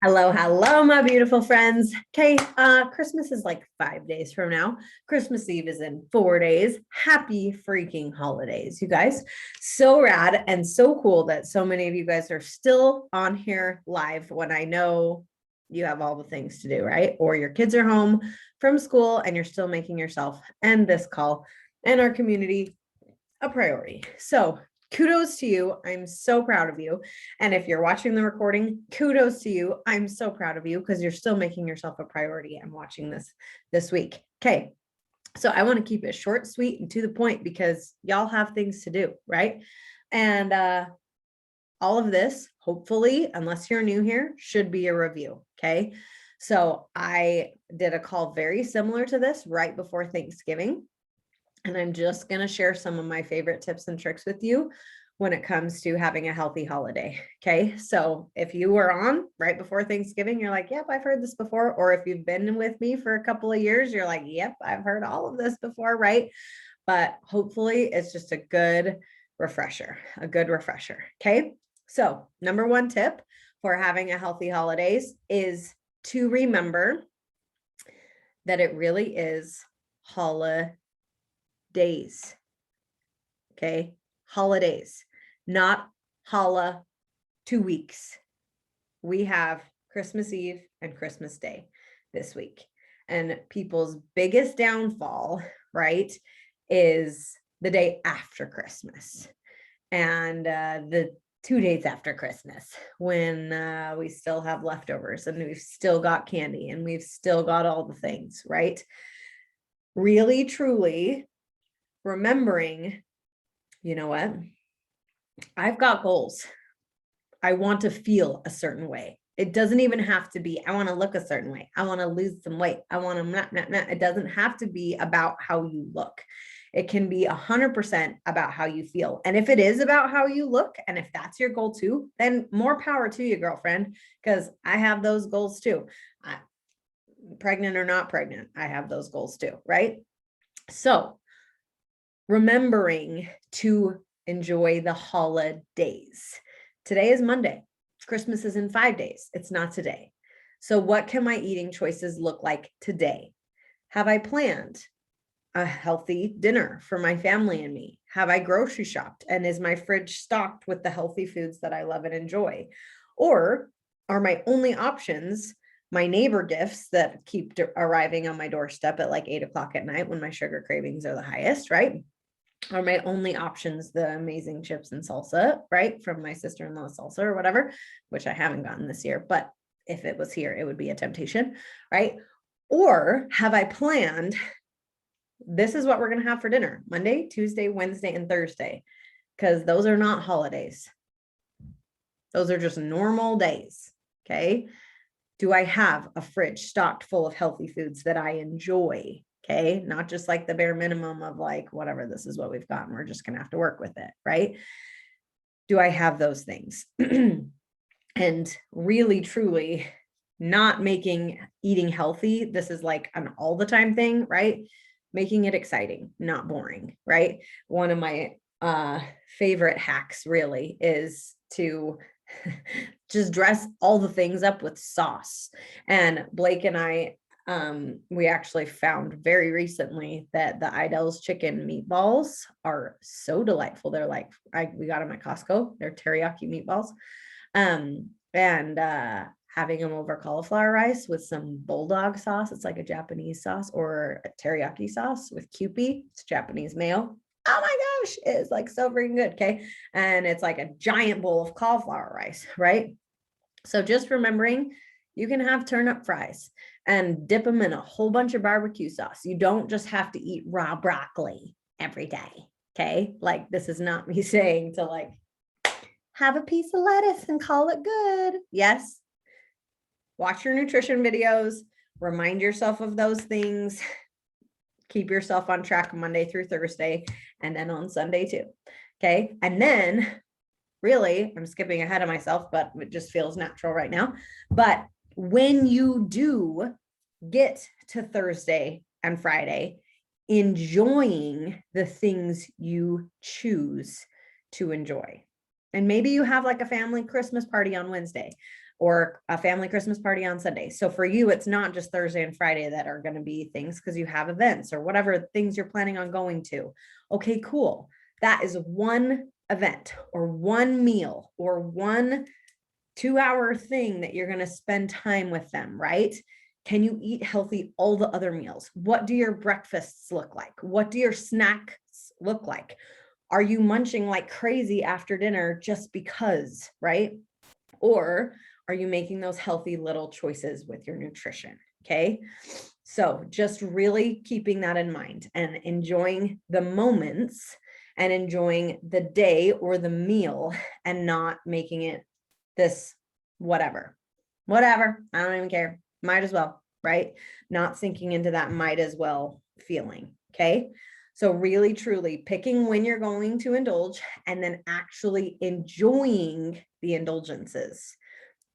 Hello, hello, my beautiful friends. Okay, Christmas is like 5 days from now. Christmas Eve is in 4 days. Happy freaking holidays, you guys. So rad and so cool that so many of you guys are still on here live when I know you have all the things to do, right? Or your kids are home from school and you're still making yourself and this call and our community a priority. So kudos to you. I'm so proud of you. And if you're watching the recording, kudos to you. I'm so proud of you because you're still making yourself a priority and watching this week. Okay. So I want to keep it short, sweet, and to the point because y'all have things to do, right? And all of this, hopefully, unless you're new here, should be a review. Okay. So I did a call very similar to this right before Thanksgiving. And I'm just going to share some of my favorite tips and tricks with you when it comes to having a healthy holiday. Okay. So if you were on right before Thanksgiving, you're like, yep, I've heard this before. Or if you've been with me for a couple of years, you're like, yep, I've heard all of this before. Right. But hopefully it's just a good refresher. Okay. So number one tip for having a healthy holidays is to remember that it really is holidays. Okay. Holidays, not holla 2 weeks. We have Christmas Eve and Christmas Day this week. And people's biggest downfall, right, is the day after Christmas and the 2 days after Christmas when we still have leftovers and we've still got candy and we've still got all the things, right? Really, truly remembering, you know what? I've got goals. I want to feel a certain way. It doesn't even have to be, I want to look a certain way. I want to lose some weight. I want to, it doesn't have to be about how you look. It can be 100% about how you feel. And if it is about how you look, and if that's your goal too, then more power to you, girlfriend, because I have those goals too. Pregnant or not pregnant, I have those goals too, right? So remembering to enjoy the holidays. Today is Monday. Christmas is in 5 days. It's not today. So what can my eating choices look like today? Have I planned a healthy dinner for my family and me? Have I grocery shopped? And is my fridge stocked with the healthy foods that I love and enjoy? Or are my only options my neighbor gifts that keep arriving on my doorstep at like 8 o'clock at night when my sugar cravings are the highest, right? Are my only options the amazing chips and salsa, right? From my sister-in-law's salsa or whatever, which I haven't gotten this year, but if it was here, it would be a temptation, right? Or have I planned, this is what we're going to have for dinner, Monday, Tuesday, Wednesday, and Thursday, because those are not holidays. Those are just normal days, okay? Do I have a fridge stocked full of healthy foods that I enjoy? Okay. Not just like the bare minimum of like, whatever, this is what we've got and we're just going to have to work with it. Right. Do I have those things? And really, truly not making eating healthy. This is like an all the time thing, right? Making it exciting, not boring. Right. One of my favorite hacks really is to just dress all the things up with sauce. And Blake and I, we actually found very recently that the Idell's chicken meatballs are so delightful. They're like, we got them at Costco. They're teriyaki meatballs. And having them over cauliflower rice with some bulldog sauce. It's like a Japanese sauce, or a teriyaki sauce with Kewpie. It's Japanese mayo. Oh my gosh, it's like so freaking good. Okay. And it's like a giant bowl of cauliflower rice, right? So just remembering you can have turnip fries and dip them in a whole bunch of barbecue sauce. You don't just have to eat raw broccoli every day. Okay. Like, this is not me saying to like have a piece of lettuce and call it good. Yes. Watch your nutrition videos, remind yourself of those things. Keep yourself on track Monday through Thursday, and then on Sunday too. Okay. And then really, I'm skipping ahead of myself, but it just feels natural right now. But when you do get to Thursday and Friday, enjoying the things you choose to enjoy. And maybe you have like a family Christmas party on Wednesday. or a family Christmas party on Sunday. So for you, it's not just Thursday and Friday that are going to be things because you have events or whatever things you're planning on going to. Okay, cool. That is one event or one meal or one 2-hour thing that you're going to spend time with them, right? Can you eat healthy all the other meals? What do your breakfasts look like? What do your snacks look like? Are you munching like crazy after dinner just because, right? Or are you making those healthy little choices with your nutrition? Okay. So just really keeping that in mind and enjoying the moments and enjoying the day or the meal and not making it this whatever, I don't even care. Might as well, right? Not sinking into that might as well feeling. Okay. So really, truly picking when you're going to indulge and then actually enjoying the indulgences,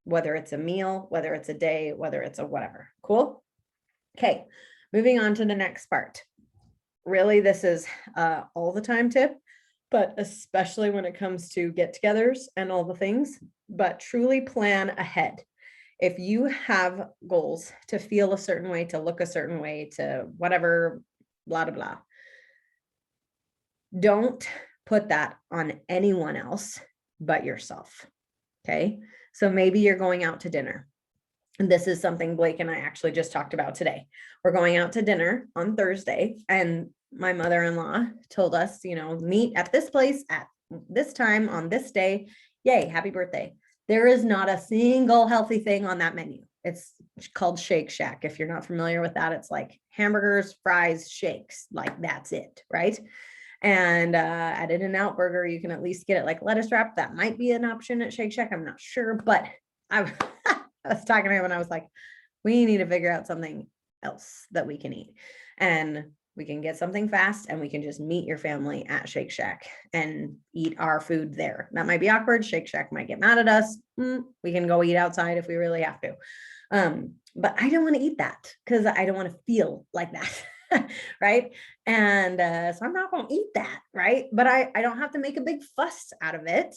whether it's a meal, whether it's a day, whether it's a whatever. Cool. Okay. Moving on to the next part. Really, this is all the time tip, but especially when it comes to get-togethers and all the things, but truly plan ahead. If you have goals to feel a certain way, to look a certain way, to whatever, blah, blah, blah, don't put that on anyone else but yourself. Okay. So maybe you're going out to dinner. And this is something Blake and I actually just talked about today. We're going out to dinner on Thursday, and my mother-in-law told us, meet at this place at this time on this day. Yay, happy birthday. There is not a single healthy thing on that menu. It's called Shake Shack. If you're not familiar with that, it's like hamburgers, fries, shakes, like that's it, right? And at In-N-Out Burger, you can at least get it like lettuce wrap. That might be an option at Shake Shack. I'm not sure, but I was talking to him and I was like, we need to figure out something else that we can eat. And we can get something fast and we can just meet your family at Shake Shack and eat our food there. That might be awkward. Shake Shack might get mad at us. We can go eat outside if we really have to. But I don't want to eat that because I don't want to feel like that. Right. And so I'm not going to eat that. Right. But I don't have to make a big fuss out of it.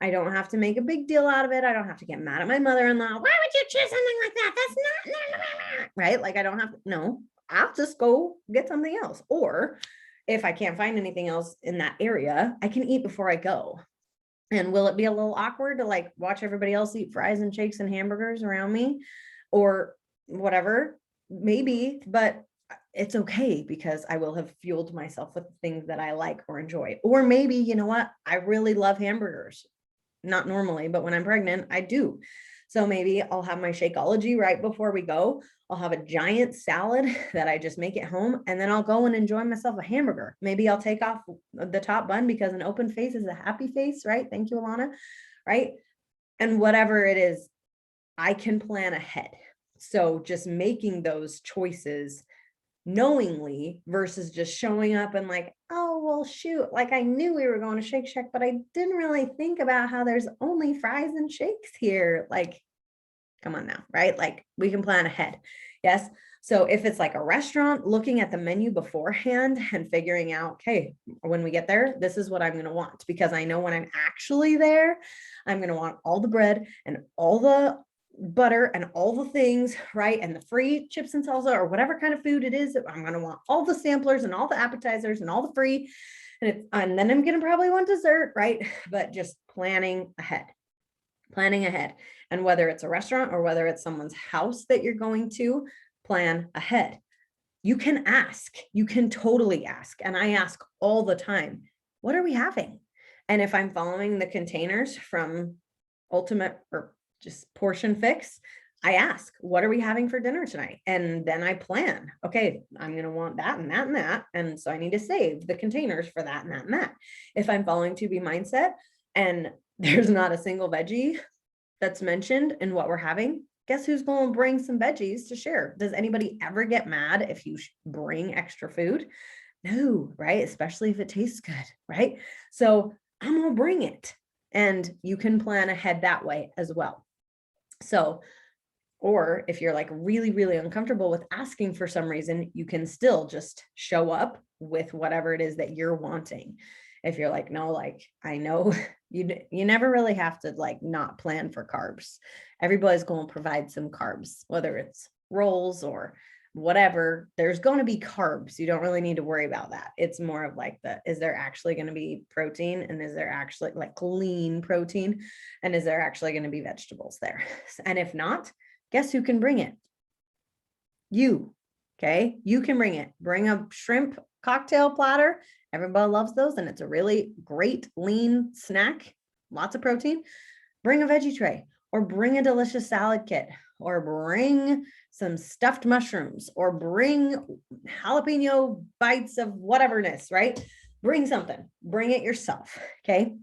I don't have to make a big deal out of it. I don't have to get mad at my mother-in-law. Why would you choose something like that? That's not right. Like I don't have to. No, I'll just go get something else. Or if I can't find anything else in that area, I can eat before I go. And will it be a little awkward to like watch everybody else eat fries and shakes and hamburgers around me or whatever? Maybe, but it's okay because I will have fueled myself with things that I like or enjoy. Or maybe, you know what? I really love hamburgers. Not normally, but when I'm pregnant, I do. So maybe I'll have my Shakeology right before we go. I'll have a giant salad that I just make at home, and then I'll go and enjoy myself a hamburger. Maybe I'll take off the top bun because an open face is a happy face, right? Thank you, Alana, right? And whatever it is, I can plan ahead. So just making those choices knowingly versus just showing up and like, oh, well, shoot, like I knew we were going to Shake Shack, but I didn't really think about how there's only fries and shakes here. Like, come on now, right? Like we can plan ahead. Yes. So if it's like a restaurant, looking at the menu beforehand and figuring out, okay, when we get there, this is what I'm going to want, because I know when I'm actually there, I'm going to want all the bread and all the butter and all the things, right? And the free chips and salsa or whatever kind of food it is, I'm going to want all the samplers and all the appetizers and all the free. And then I'm going to probably want dessert, right? But just planning ahead. And whether it's a restaurant or whether it's someone's house that you're going to, plan ahead. You can ask, you can totally ask. And I ask all the time, what are we having? And if I'm following the containers from Ultimate or just Portion Fix, I ask, what are we having for dinner tonight? And then I plan, okay, I'm going to want that and that and that. And so I need to save the containers for that and that and that. If I'm following 2B Mindset and there's not a single veggie that's mentioned in what we're having, guess who's going to bring some veggies to share? Does anybody ever get mad if you bring extra food? No, right? Especially if it tastes good, right? So I'm going to bring it. And you can plan ahead that way as well. So, or if you're like really, really uncomfortable with asking for some reason, you can still just show up with whatever it is that you're wanting. If you're like, no, like, I know you never really have to like not plan for carbs. Everybody's going to provide some carbs, whether it's rolls or whatever, there's going to be carbs. You don't really need to worry about that. It's more of like is there actually going to be protein, and is there actually like clean protein, and is there actually going to be vegetables there? And if not, guess who can bring it? You. Okay. You can bring it. Bring a shrimp cocktail platter. Everybody loves those. And it's a really great lean snack. Lots of protein. Bring a veggie tray, or bring a delicious salad kit, or bring some stuffed mushrooms, or bring jalapeno bites of whateverness, right? Bring something, bring it yourself. Okay.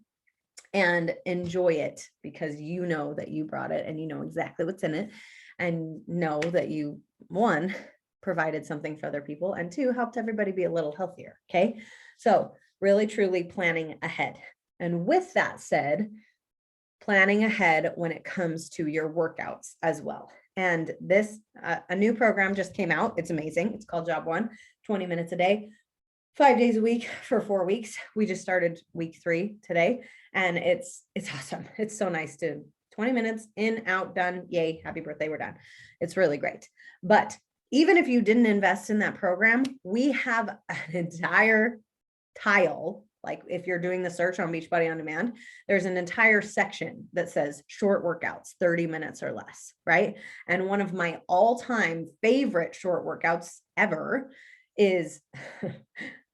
And enjoy it, because you know that you brought it and you know exactly what's in it, and know that you, one, provided something for other people, and two, helped everybody be a little healthier. Okay. So really, truly planning ahead. And with that said, planning ahead when it comes to your workouts as well. And this, a new program just came out. It's amazing. It's called Job One, 20 minutes a day, 5 days a week for 4 weeks. We just started week 3 today, and it's awesome. It's so nice to 20 minutes in, out, done. Yay. Happy birthday. We're done. It's really great. But even if you didn't invest in that program, we have an entire tile. Like if you're doing the search on Beachbody On Demand, there's an entire section that says short workouts, 30 minutes or less, right? And one of my all-time favorite short workouts ever is,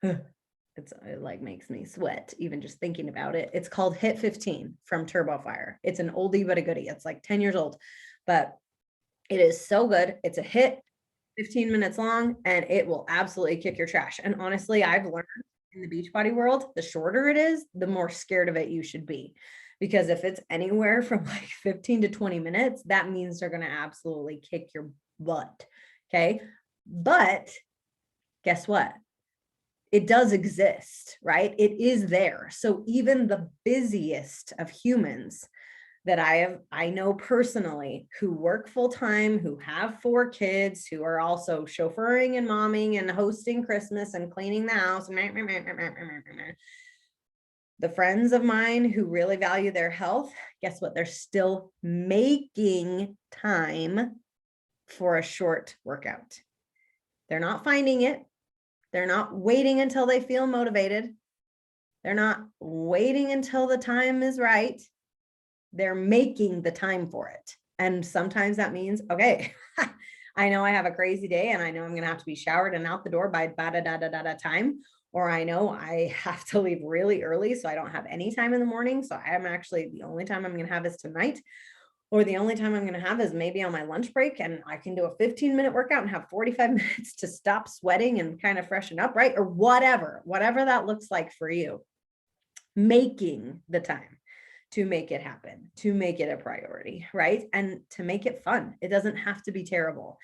it like makes me sweat even just thinking about it. It's called Hit 15 from Turbo Fire. It's an oldie but a goodie. It's like 10 years old, but it is so good. It's a hit, 15 minutes long, and it will absolutely kick your trash. And honestly, I've learned in the Beachbody world, the shorter it is, the more scared of it you should be. Because if it's anywhere from like 15 to 20 minutes, that means they're going to absolutely kick your butt. Okay. But guess what? It does exist, right? It is there. So even the busiest of humans that I know personally, who work full time, who have 4 kids, who are also chauffeuring and momming and hosting Christmas and cleaning the house. The friends of mine who really value their health, guess what? They're still making time for a short workout. They're not finding it. They're not waiting until they feel motivated. They're not waiting until the time is right. They're making the time for it. And sometimes that means, okay, I know I have a crazy day, and I know I'm going to have to be showered and out the door by time, or I know I have to leave really early, so I don't have any time in the morning. So I'm actually, the only time I'm going to have is tonight, or the only time I'm going to have is maybe on my lunch break, and I can do a 15-minute workout and have 45 minutes to stop sweating and kind of freshen up, right? Or whatever that looks like for you. Making the time to make it happen, to make it a priority, right? And to make it fun. It doesn't have to be terrible.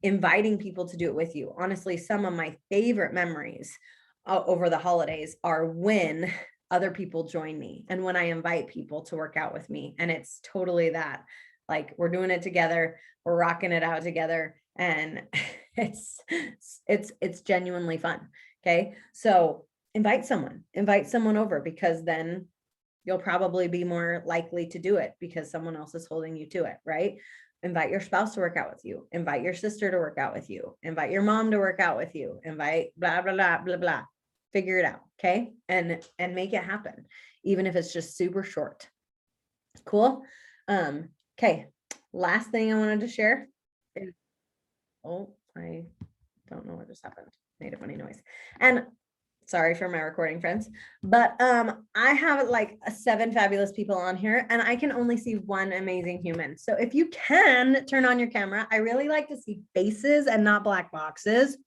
Inviting people to do it with you. Honestly, some of my favorite memories over the holidays are when other people join me and when I invite people to work out with me. And it's totally that, like, we're doing it together, we're rocking it out together, and it's genuinely fun. Okay. So invite someone over, because then you'll probably be more likely to do it because someone else is holding you to it, right? Invite your spouse to work out with you. Invite your sister to work out with you. Invite your mom to work out with you. Invite blah, blah, blah, blah, blah. Figure it out, okay? And make it happen, even if it's just super short. Cool? Okay. Last thing I wanted to share is, I don't know what just happened. Made a funny noise. And sorry for my recording friends, but I have like 7 fabulous people on here, and I can only see 1 amazing human. So if you can turn on your camera, I really like to see faces and not black boxes.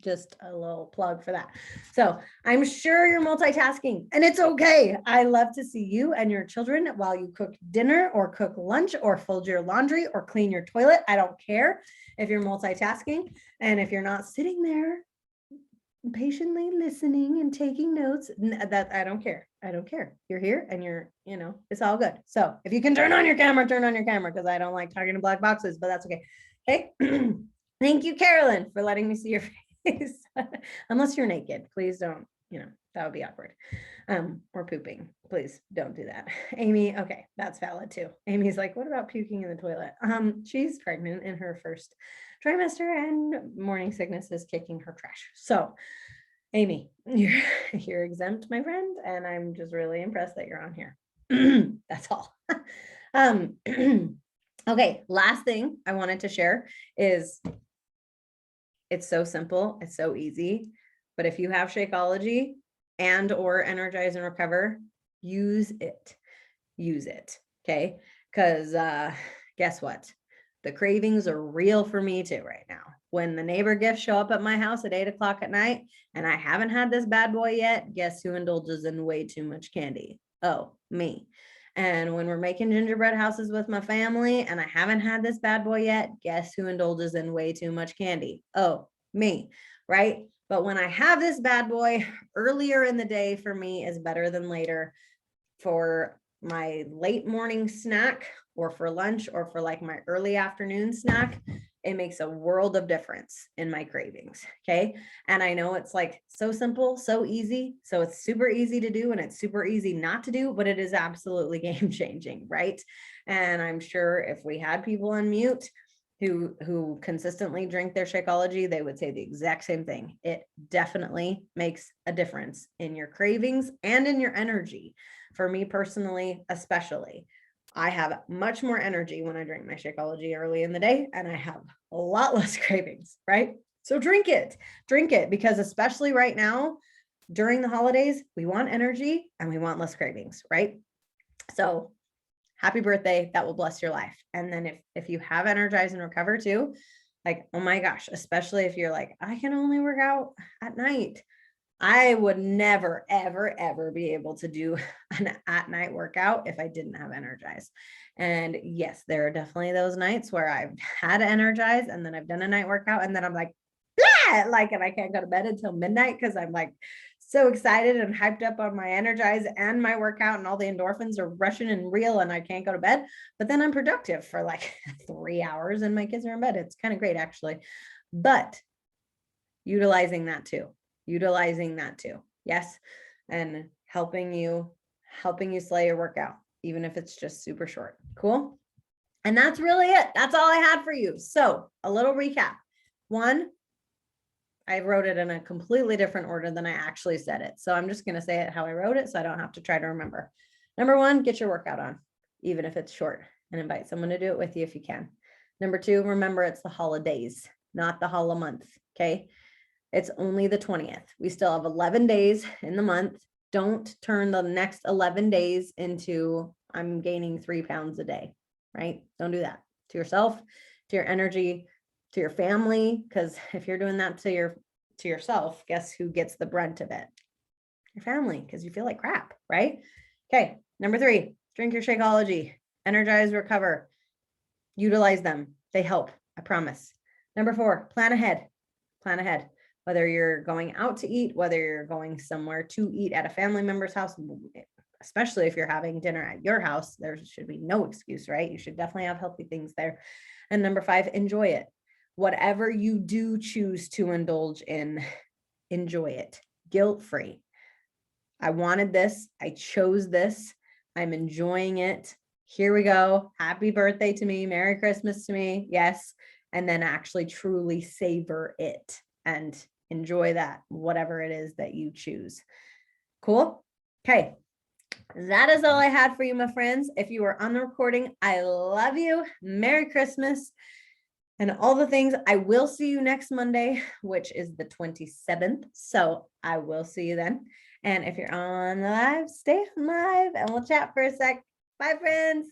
Just a little plug for that. So I'm sure you're multitasking, and it's okay. I love to see you and your children while you cook dinner or cook lunch or fold your laundry or clean your toilet. I don't care if you're multitasking, and if you're not sitting there patiently listening and taking notes, that I don't care. You're here, and you're, it's all good. So if you can turn on your camera, because I don't like talking to black boxes, but that's okay. Okay. Thank you, Carolyn, for letting me see your face. Unless you're naked, please don't, That would be awkward. Or pooping. Please don't do that. Amy, okay, that's valid too. Amy's like, what about puking in the toilet? She's pregnant in her first trimester and morning sickness is kicking her trash. So Amy, you're exempt, my friend, and I'm just really impressed that you're on here. That's all. Okay, last thing I wanted to share is it's so simple, it's so easy, but if you have Shakeology and or Energize and Recover, use it. Use it, okay? Because guess what? The cravings are real for me too right now. When the neighbor gifts show up at my house at 8:00 at night and I haven't had this bad boy yet, guess who indulges in way too much candy? Oh, me. And when we're making gingerbread houses with my family and I haven't had this bad boy yet, guess who indulges in way too much candy? Oh, me, right? But when I have this bad boy, earlier in the day for me is better than later. For my late morning snack or for lunch or for like my early afternoon snack, it makes a world of difference in my cravings. Okay. And I know it's like so simple, so easy. So it's super easy to do and it's super easy not to do, but it is absolutely game changing. Right. And I'm sure if we had people on mute who consistently drink their Shakeology, they would say the exact same thing. It definitely makes a difference in your cravings and in your energy. For me personally, especially, I have much more energy when I drink my Shakeology early in the day, and I have a lot less cravings, right? So drink it, because especially right now during the holidays, we want energy and we want less cravings, right? So happy birthday, that will bless your life. And then if you have Energize and Recover too, like, oh my gosh, especially if you're like, I can only work out at night. I would never, ever, ever be able to do an at night workout if I didn't have Energize. And yes, there are definitely those nights where I've had Energize and then I've done a night workout and then I'm like, blah! Like, and I can't go to bed until midnight because I'm like so excited and hyped up on my Energize and my workout and all the endorphins are rushing and real and I can't go to bed. But then I'm productive for like 3 hours and my kids are in bed. It's kind of great actually. But utilizing that too. Yes. And helping you slay your workout, even if it's just super short. Cool. And that's really it. That's all I had for you. So a little recap. 1, I wrote it in a completely different order than I actually said it. So I'm just going to say it how I wrote it so I don't have to try to remember. Number 1, get your workout on, even if it's short, and invite someone to do it with you if you can. Number 2, remember it's the holidays, not the holiday month. Okay. It's only the 20th. We still have 11 days in the month. Don't turn the next 11 days into I'm gaining 3 pounds a day, right? Don't do that to yourself, to your energy, to your family. Because if you're doing that to yourself, guess who gets the brunt of it? Your family, because you feel like crap, right? Okay. Number 3, drink your Shakeology, Energize, Recover, utilize them. They help, I promise. Number 4, plan ahead. Whether you're going out to eat, whether you're going somewhere to eat at a family member's house, especially if you're having dinner at your house, there should be no excuse, right? You should definitely have healthy things there. And number 5, enjoy it. Whatever you do choose to indulge in, enjoy it, guilt-free. I wanted this. I chose this. I'm enjoying it. Here we go. Happy birthday to me. Merry Christmas to me. Yes. And then actually truly savor it and enjoy that, whatever it is that you choose. Cool. Okay. That is all I had for you, my friends. If you are on the recording, I love you. Merry Christmas and all the things. I will see you next Monday, which is the 27th. So I will see you then. And if you're on the live, stay on live and we'll chat for a sec. Bye, friends.